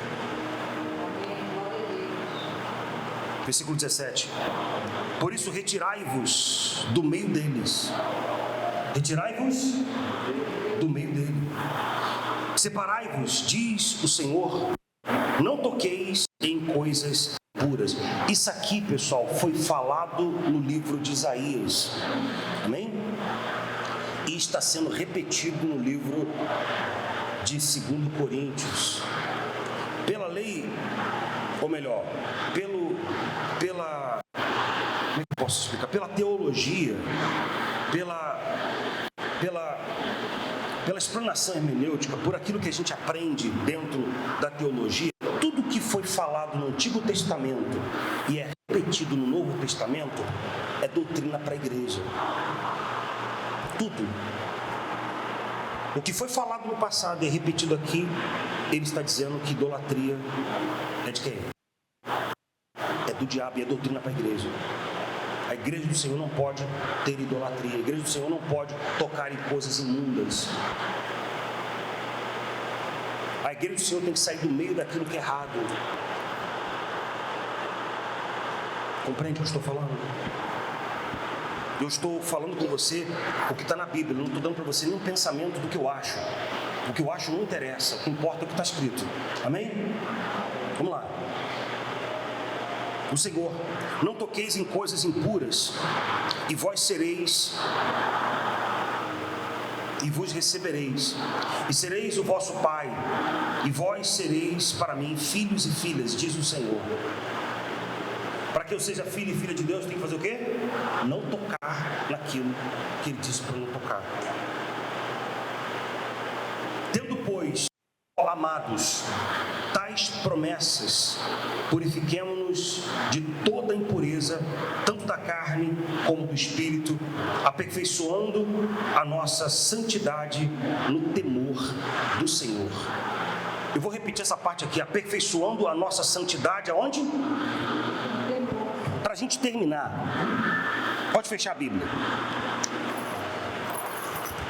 Versículo 17. Por isso retirai-vos do meio deles. Retirai-vos do meio dele. Separai-vos, diz o Senhor. Não toqueis em coisas puras. Isso aqui, pessoal, foi falado no livro de Isaías. Amém? E está sendo repetido no livro de 2 Coríntios. Pela lei, ou melhor, pela como é que eu posso explicar? Pela teologia, pela explanação hermenêutica, por aquilo que a gente aprende dentro da teologia, tudo que foi falado no Antigo Testamento e é repetido no Novo Testamento é doutrina para a igreja. Tudo. O que foi falado no passado e é repetido aqui, ele está dizendo que idolatria é de quem? É do diabo e é doutrina para a igreja. A igreja do Senhor não pode ter idolatria. A igreja do Senhor não pode tocar em coisas imundas. A igreja do Senhor tem que sair do meio daquilo que é errado. Compreende o que eu estou falando? Eu estou falando com você o que está na Bíblia. Eu não estou dando para você nenhum pensamento do que eu acho. O que eu acho não interessa. O que importa é o que está escrito. Amém? Vamos lá. O Senhor: não toqueis em coisas impuras, e vós sereis, e vos recebereis, e sereis o vosso Pai, e vós sereis para mim filhos e filhas, diz o Senhor. Para que eu seja filho e filha de Deus, tem que fazer o quê? Não tocar naquilo que Ele disse para não tocar. Tendo, pois, amados, tais promessas, purifiquemo-nos de toda impureza, tanto da carne como do espírito, aperfeiçoando a nossa santidade no temor do Senhor. Eu vou repetir essa parte aqui: aperfeiçoando a nossa santidade aonde? Para a gente terminar, pode fechar a Bíblia.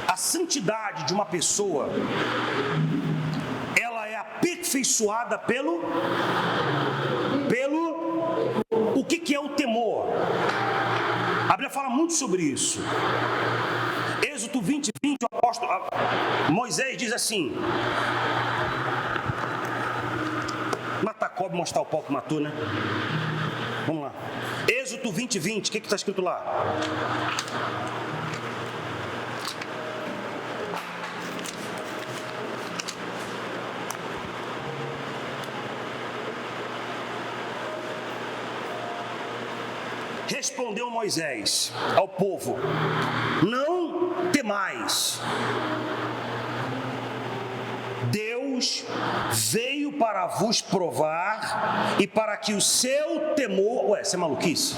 A santidade de uma pessoa, ela é aperfeiçoada pelo o que é o temor? A Bíblia fala muito sobre isso. Êxodo 20, o apóstolo Moisés diz assim: mata Cobre, mostrar o pau que matou, né? Vamos lá. Êxodo 20, o que está escrito lá? respondeu Moisés ao povo: não temais. Deus veio para vos provar e para que o seu temor... Ué, isso é maluquice?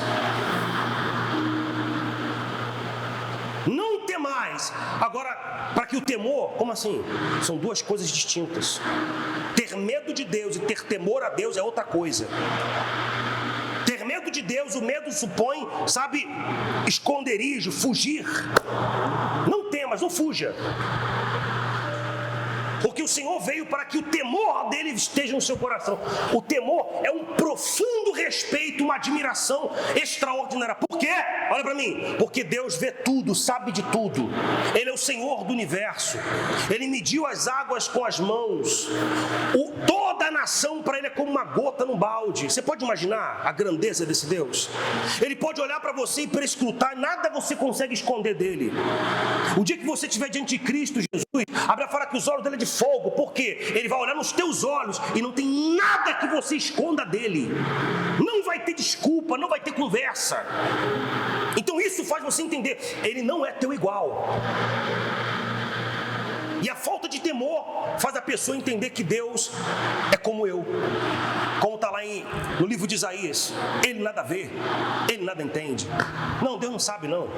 Não temais. Agora, para que o temor... Como assim? São duas coisas distintas. Ter medo de Deus e ter temor a Deus é outra coisa. Ter medo de Deus, o medo supõe, sabe, esconderijo, fugir. Não temas, não fuja. Porque o Senhor veio para que o temor dele esteja no seu coração. O temor é um profundo respeito, uma admiração extraordinária. Por quê? Olha para mim. Porque Deus vê tudo, sabe de tudo. Ele é o Senhor do universo. Ele mediu as águas com as mãos. Toda a nação para ele é como uma gota no balde. Você pode imaginar a grandeza desse Deus? Ele pode olhar para você e prescrutar, nada você consegue esconder dele. O dia que você estiver diante de Cristo Jesus, a Bíblia fala que os olhos dele é de fogo. Por quê? Ele vai olhar nos teus olhos e não tem nada que você esconda dele. Não vai ter desculpa, não vai ter conversa. Então isso faz você entender, ele não é teu igual. E a falta de temor faz a pessoa entender que Deus é como eu. Como está lá no livro de Isaías. Ele nada vê, ele nada entende. Não, Deus não sabe não.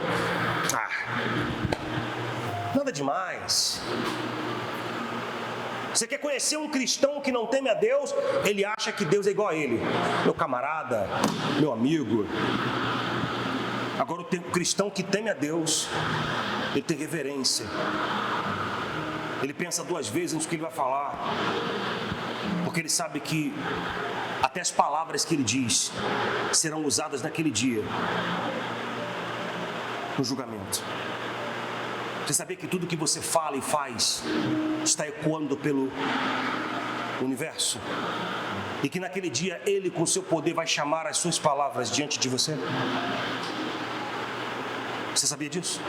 Nada demais. Você quer conhecer um cristão que não teme a Deus? Ele acha que Deus é igual a ele. Meu camarada, meu amigo. Agora o cristão que teme a Deus, ele tem reverência. Ele pensa duas vezes antes do que ele vai falar. Porque ele sabe que até as palavras que ele diz serão usadas naquele dia, no julgamento. Você sabia que tudo que você fala e faz está ecoando pelo universo? E que naquele dia Ele, com seu poder, vai chamar as suas palavras diante de você? Você sabia disso?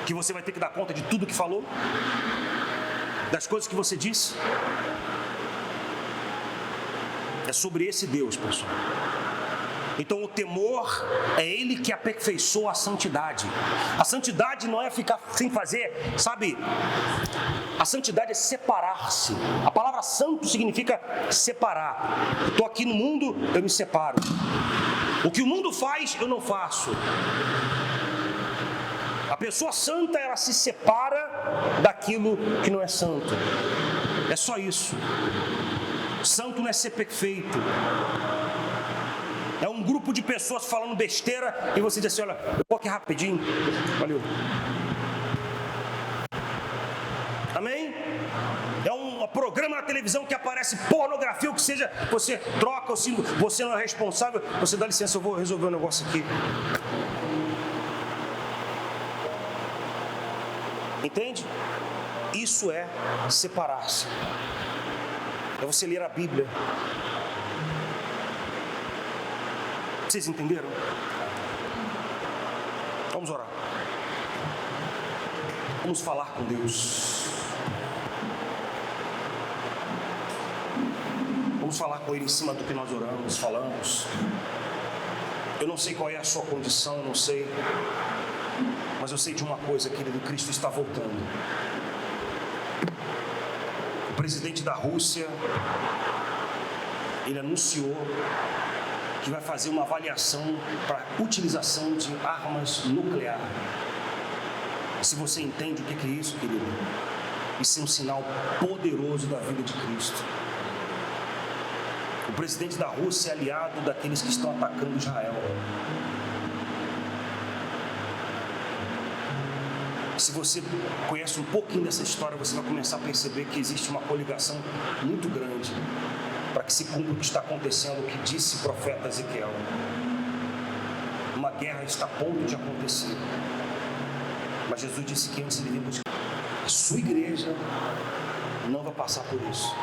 Que você vai ter que dar conta de tudo que falou? Das coisas que você disse? É sobre esse Deus, pessoal. Então o temor é ele que aperfeiçoa a santidade. A santidade não é ficar sem fazer, sabe? A santidade é separar-se. A palavra santo significa separar. Eu estou aqui no mundo, eu me separo. O que o mundo faz, eu não faço. A pessoa santa, ela se separa daquilo que não é santo. É só isso. Santo não é ser perfeito. É um grupo de pessoas falando besteira e você diz assim, olha, eu vou aqui rapidinho. Valeu. Amém? É um programa na televisão que aparece pornografia, o que seja, você troca, ou se você não é responsável, você dá licença, eu vou resolver um negócio aqui. Entende? Isso é separar-se. É você ler a Bíblia. Vocês entenderam? Vamos orar. Vamos falar com Deus. Vamos falar com Ele em cima do que nós oramos, falamos. Eu não sei qual é a sua condição, não sei. Mas eu sei de uma coisa, querido, Cristo está voltando. O presidente da Rússia, ele anunciou que vai fazer uma avaliação para utilização de armas nucleares. Se você entende o que é isso, querido, isso é um sinal poderoso da vida de Cristo. O presidente da Rússia é aliado daqueles que estão atacando Israel. Se você conhece um pouquinho dessa história, você vai começar a perceber que existe uma coligação muito grande para que se cumpra o que está acontecendo, o que disse o profeta Ezequiel. Uma guerra está a ponto de acontecer. Mas Jesus disse que antes ele vinha buscar. A sua igreja não vai passar por isso.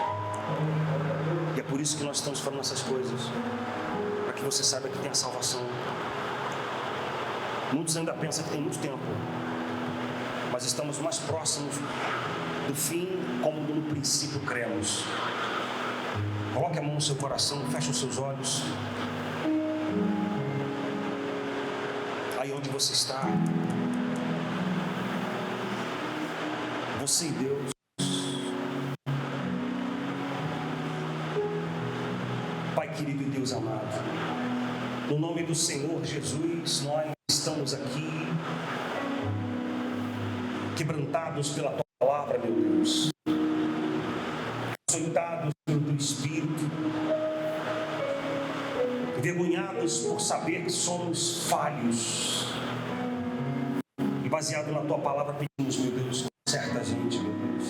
E é por isso que nós estamos falando essas coisas. Para que você saiba que tem a salvação. Muitos ainda pensam que tem muito tempo. Mas estamos mais próximos do fim, como no princípio cremos. Coloque a mão no seu coração, feche os seus olhos. Aí onde você está, você e Deus. Pai querido e Deus amado, no nome do Senhor Jesus, nós estamos aqui, quebrantados pela Tua palavra, meu Deus, açoitados pelo Teu Espírito, envergonhados por saber que somos falhos, e baseado na Tua palavra pedimos, meu Deus, conserta a gente, meu Deus,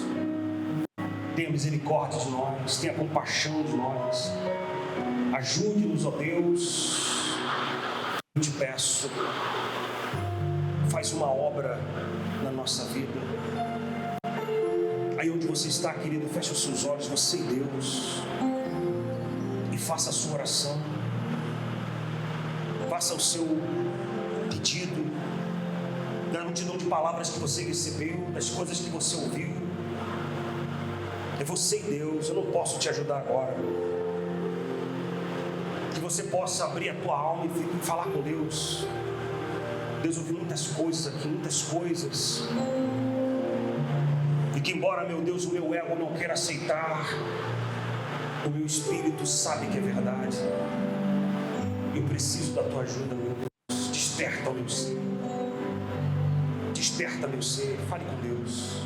tenha misericórdia de nós, tenha compaixão de nós, ajude-nos, ó Deus. Eu te peço, faz uma obra na nossa vida. Aí onde você está, querido, feche os seus olhos, você e Deus, e faça a sua oração, faça o seu pedido, da multidão de palavras que você recebeu, das coisas que você ouviu. É você e Deus, eu não posso te ajudar agora. Que você possa abrir a tua alma e falar com Deus. Deus, ouviu muitas coisas aqui, muitas coisas. E que embora, meu Deus, o meu ego não queira aceitar, o meu espírito sabe que é verdade. Eu preciso da tua ajuda, meu Deus. Desperta o meu ser. Desperta meu ser. Fale com Deus.